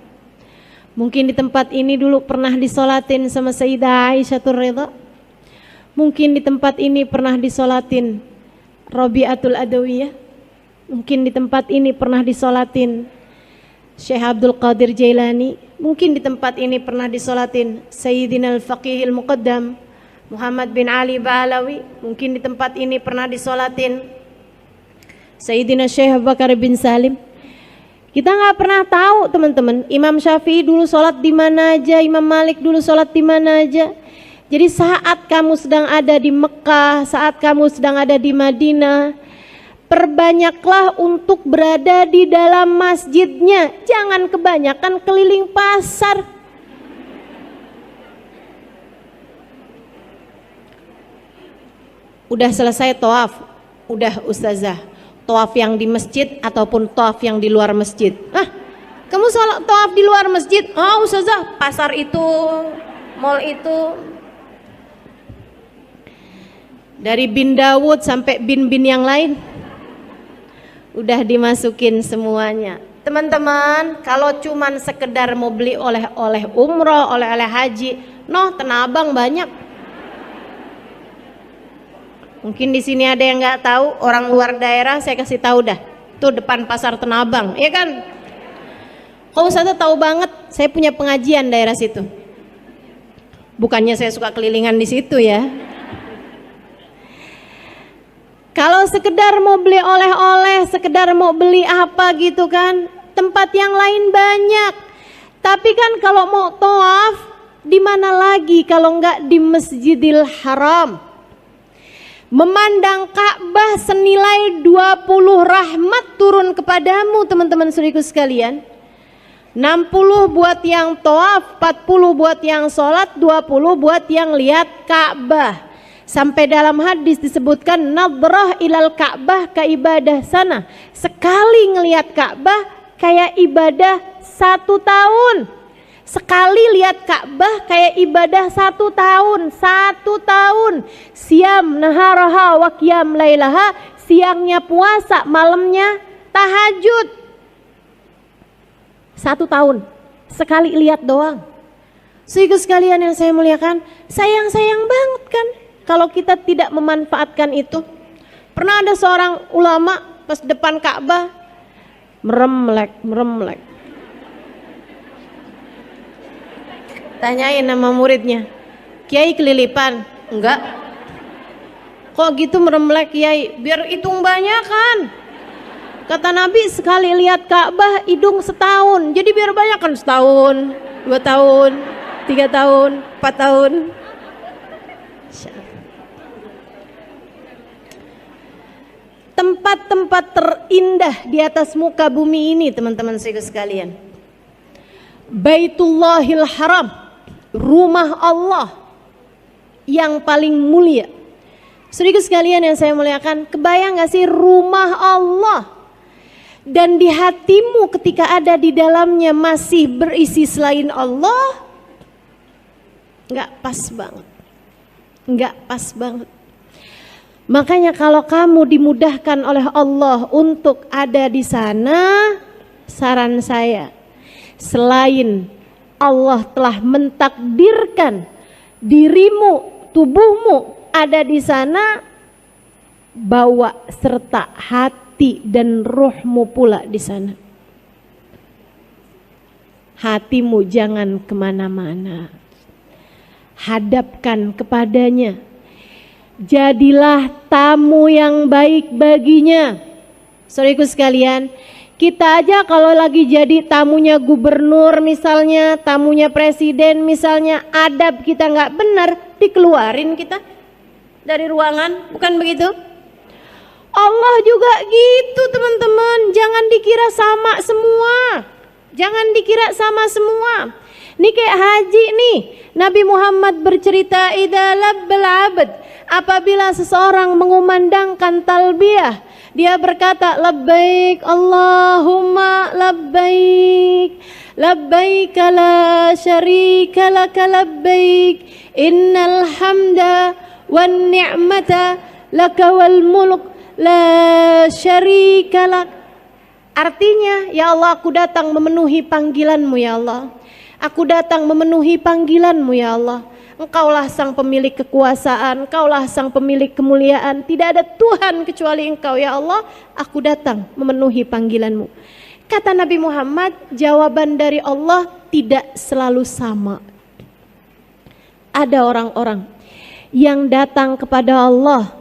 Mungkin di tempat ini dulu pernah disolatin sama Sayyidah Aisyah Ridha. Mungkin di tempat ini pernah disolatin Rabi'atul Adawiyah. Mungkin di tempat ini pernah disolatin Syekh Abdul Qadir Jailani. Mungkin di tempat ini pernah disolatin Sayyidina Al-Faqihil Muqaddam Muhammad bin Ali Ba'alawi. Mungkin di tempat ini pernah disolatin Sayyidina Syekh Abu Bakar bin Salim. Kita nggak pernah tahu teman-teman, Imam Syafi'i dulu sholat di mana aja, Imam Malik dulu sholat di mana aja. Jadi saat kamu sedang ada di Mekah, saat kamu sedang ada di Madinah, perbanyaklah untuk berada di dalam masjidnya. Jangan kebanyakan keliling pasar. Udah selesai tawaf, udah ustazah, tawaf yang di masjid ataupun tawaf yang di luar masjid. Kamu sholat tawaf di luar masjid? Oh ustazah, pasar itu, mall itu. Dari bin Dawud sampai bin-bin yang lain udah dimasukin semuanya. Teman-teman, kalau cuman sekedar mau beli oleh-oleh umroh, oleh-oleh haji, Tanah Abang banyak. Mungkin di sini ada yang nggak tahu, orang luar daerah saya kasih tahu dah. Tuh depan pasar Tanah Abang, ya kan? Kok Ustazah tahu banget? Saya punya pengajian daerah situ. Bukannya saya suka kelilingan di situ ya. Kalau sekedar mau beli oleh-oleh, sekedar mau beli apa gitu kan, tempat yang lain banyak. Tapi kan kalau mau tawaf, di mana lagi kalau enggak di Masjidil Haram? Memandang Ka'bah senilai 20 rahmat turun kepadamu teman-teman saudaraku sekalian. 60 buat yang tawaf, 40 buat yang sholat, 20 buat yang lihat Ka'bah. Sampai dalam hadis disebutkan nadrah ilal Ka'bah ka ibadah sana. Sekali ngelihat Ka'bah kayak ibadah 1 tahun. Sekali lihat Ka'bah kayak ibadah 1 tahun. 1 tahun. Siam naharaha wa qiyam lailaha. Siangnya puasa, malamnya tahajud. 1 tahun. Sekali lihat doang. Saudara sekalian yang saya muliakan, sayang-sayang banget kan kalau kita tidak memanfaatkan itu. Pernah ada seorang ulama pas depan Ka'bah meremlek. Tanyain nama muridnya, Kiai kelilipan? Enggak. Kok gitu meremlek Kiai? Biar hitung banyak kan. Kata Nabi sekali lihat Ka'bah hidung setahun. Jadi biar banyak kan, setahun, 2 tahun, 3 tahun, 4 tahun. Tempat-tempat terindah di atas muka bumi ini teman-teman sekalian, Baitullahil Haram, rumah Allah yang paling mulia. Saudara sekalian yang saya muliakan, kebayang gak sih rumah Allah dan di hatimu ketika ada di dalamnya masih berisi selain Allah? Gak pas banget. Gak pas banget. Makanya kalau kamu dimudahkan oleh Allah untuk ada di sana, saran saya, selain Allah telah mentakdirkan dirimu, tubuhmu ada di sana, bawa serta hati dan ruhmu pula di sana. Hatimu jangan kemana-mana, hadapkan kepadanya. Jadilah tamu yang baik baginya. Saudaraku sekalian, kita aja kalau lagi jadi tamunya gubernur misalnya, tamunya presiden misalnya, adab kita nggak benar, dikeluarin kita dari ruangan, bukan begitu? Allah juga gitu teman-teman. Jangan dikira sama semua. Jangan dikira sama semua. Ini kayak haji nih. Nabi Muhammad bercerita, idza labbal abd, apabila seseorang mengumandangkan talbiyah, dia berkata labbaik Allahumma labbaik, labbaik la syarika laka labbaik, innal hamda wan ni'mata laka wal mulk la syarika lak. Artinya, ya Allah, aku datang memenuhi panggilanmu ya Allah. Aku datang memenuhi panggilanmu ya Allah. Engkaulah sang pemilik kekuasaan, Engkaulah sang pemilik kemuliaan. Tidak ada Tuhan kecuali Engkau ya Allah. Aku datang memenuhi panggilanmu. Kata Nabi Muhammad, jawaban dari Allah tidak selalu sama. Ada orang-orang yang datang kepada Allah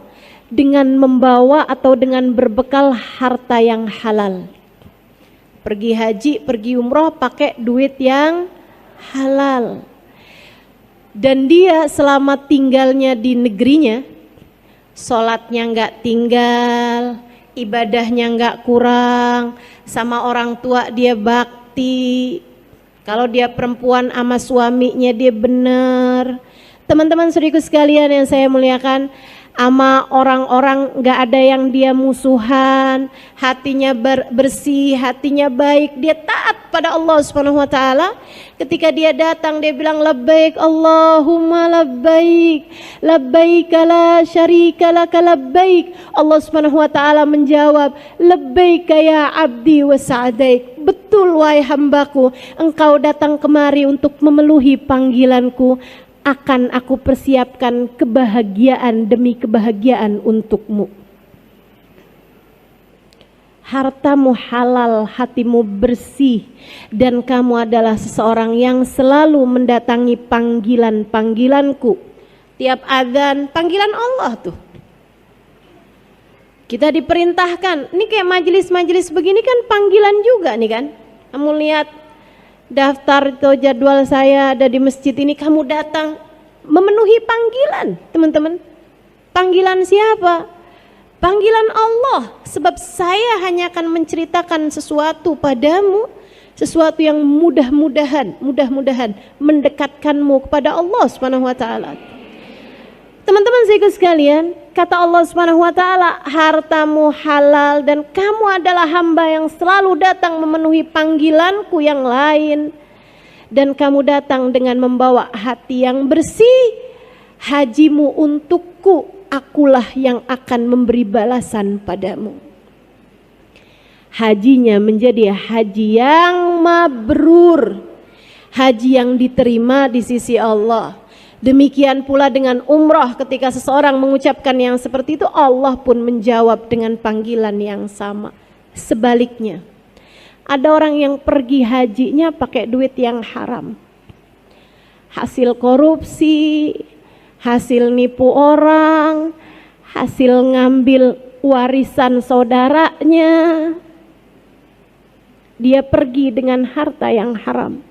dengan membawa atau dengan berbekal harta yang halal. Pergi haji, pergi umroh pakai duit yang halal. Dan dia selama tinggalnya di negerinya, sholatnya nggak tinggal, ibadahnya nggak kurang, sama orang tua dia bakti. Kalau dia perempuan sama suaminya dia benar. Teman-teman saudaraku sekalian yang saya muliakan, ama orang-orang gak ada yang dia musuhan, hatinya bersih, hatinya baik, dia taat pada Allah Subhanahu wa taala. Ketika dia datang dia bilang labbaik Allahumma labbaik, labbaik la syarika laka labbaik. Allah Subhanahu wa taala menjawab, labbaik ya abdi wa sa'daik. Betul wahai hambaku, engkau datang kemari untuk memenuhi panggilanku. Akan aku persiapkan kebahagiaan demi kebahagiaan untukmu. Hartamu halal, hatimu bersih, dan kamu adalah seseorang yang selalu mendatangi panggilan-panggilanku. Tiap adzan, panggilan Allah tuh. Kita diperintahkan, ini kayak majelis-majelis begini kan panggilan juga nih kan. Kamu lihat daftar atau jadwal saya ada di masjid ini, kamu datang memenuhi panggilan teman-teman. Panggilan siapa? Panggilan Allah. Sebab saya hanya akan menceritakan sesuatu padamu, sesuatu yang mudah-mudahan mendekatkanmu kepada Allah Subhanahu wa taala. Teman-teman saudara sekalian, kata Allah Subhanahu wa taala, hartamu halal dan kamu adalah hamba yang selalu datang memenuhi panggilanku yang lain. Dan kamu datang dengan membawa hati yang bersih. Hajimu untukku, akulah yang akan memberi balasan padamu. Hajinya menjadi haji yang mabrur, haji yang diterima di sisi Allah. Demikian pula dengan umrah, ketika seseorang mengucapkan yang seperti itu, Allah pun menjawab dengan panggilan yang sama. Sebaliknya, ada orang yang pergi hajinya pakai duit yang haram, hasil korupsi, hasil nipu orang, hasil ngambil warisan saudaranya. Dia pergi dengan harta yang haram.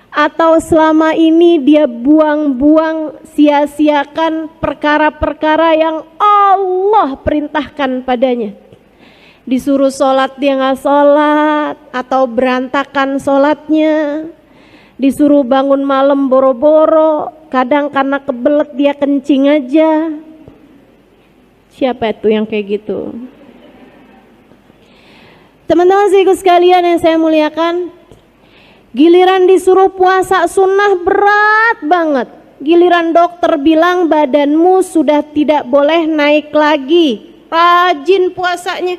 Atau selama ini dia buang-buang, sia-siakan perkara-perkara yang Allah perintahkan padanya. Disuruh sholat dia nggak sholat, atau berantakan sholatnya. Disuruh bangun malam boro-boro, kadang karena kebelet dia kencing aja. Siapa itu yang kayak gitu? Teman-teman sekalian yang saya muliakan, giliran disuruh puasa sunnah berat banget. Giliran dokter bilang badanmu sudah tidak boleh naik lagi, rajin puasanya.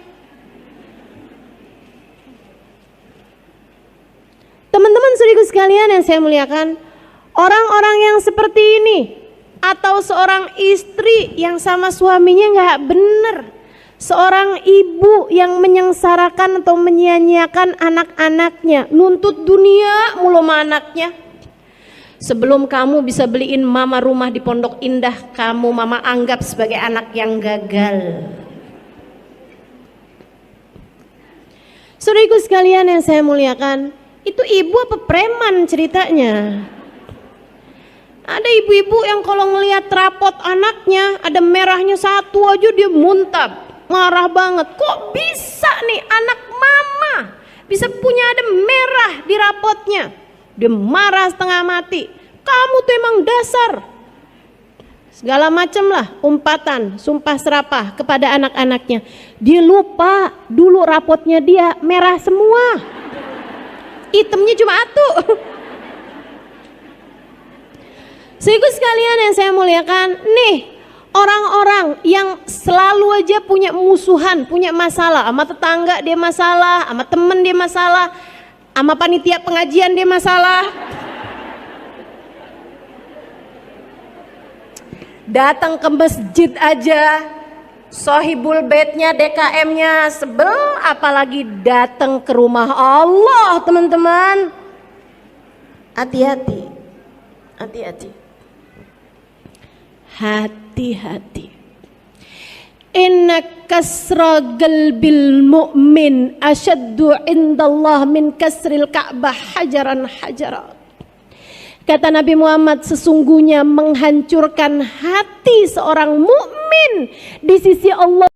Teman-teman saudaraku sekalian yang saya muliakan, orang-orang yang seperti ini, atau seorang istri yang sama suaminya nggak bener, seorang ibu yang menyengsarakan atau menyia-nyiakan anak-anaknya, nuntut dunia mulu sama anaknya. Sebelum kamu bisa beliin mama rumah di Pondok Indah, kamu mama anggap sebagai anak yang gagal. Saudaraku sekalian yang saya muliakan, itu ibu apa preman ceritanya? Ada ibu-ibu yang kalau ngelihat rapot anaknya ada merahnya satu aja dia muntah. marah banget. Kok bisa nih anak mama bisa punya ada merah di rapotnya? Dia marah setengah mati. Kamu tuh emang dasar. Segala macam lah umpatan, sumpah serapah kepada anak-anaknya. Dia lupa dulu rapotnya dia merah semua. Hitamnya cuma satu. Saudaraku sekalian yang saya muliakan, nih orang-orang yang selalu aja punya musuhan, punya masalah, sama tetangga dia masalah, sama temen dia masalah, sama panitia pengajian dia masalah. Datang ke masjid aja, sohibul bednya, DKM-nya sebel, apalagi datang ke rumah Allah, teman-teman. Hati-hati, hati-hati. Hati-hati. Inna kasra qalbil mu'min asyaddu indallah min kasril ka'bah hajaran hajaran. Kata Nabi Muhammad, sesungguhnya menghancurkan hati seorang mukmin di sisi Allah